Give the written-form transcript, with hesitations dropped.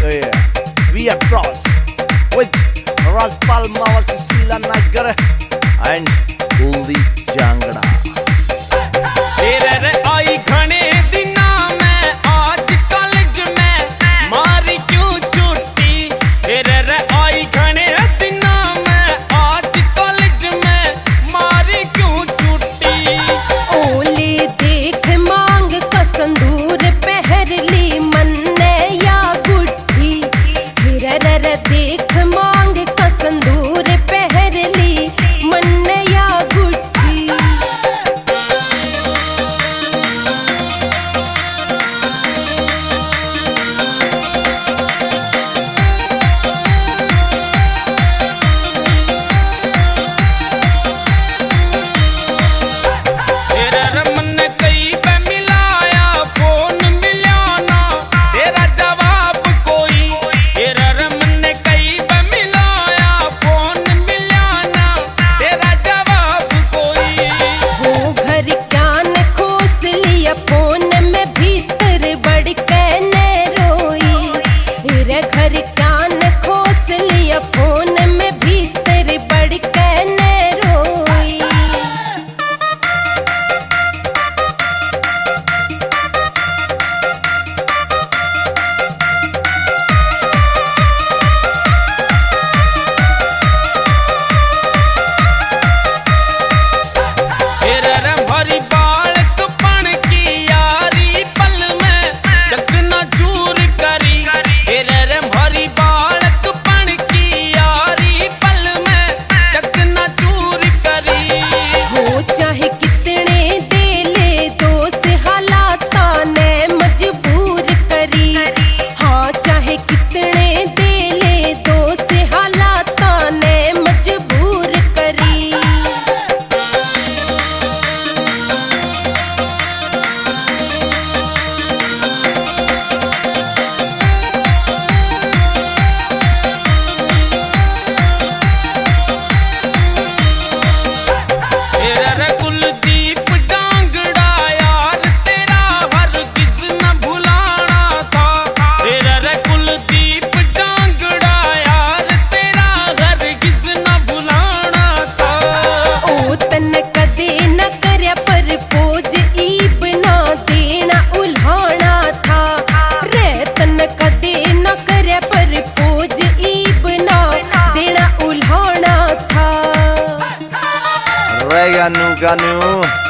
We are cross with Rajpal Mawar, Susila Nagar and Kuldeep Jangda. आई घने दिना में आज कॉलेज में मारी क्यों छुट्टी। आई घने दिना में आज कॉलेज में मारी क्यों छुट्टी। ओले देख मांग का संदूर पहर ली मन्ने या गुट्ठी। देख मांग का संदूर पहर ली मन्ने या गुट्ठी। Ganu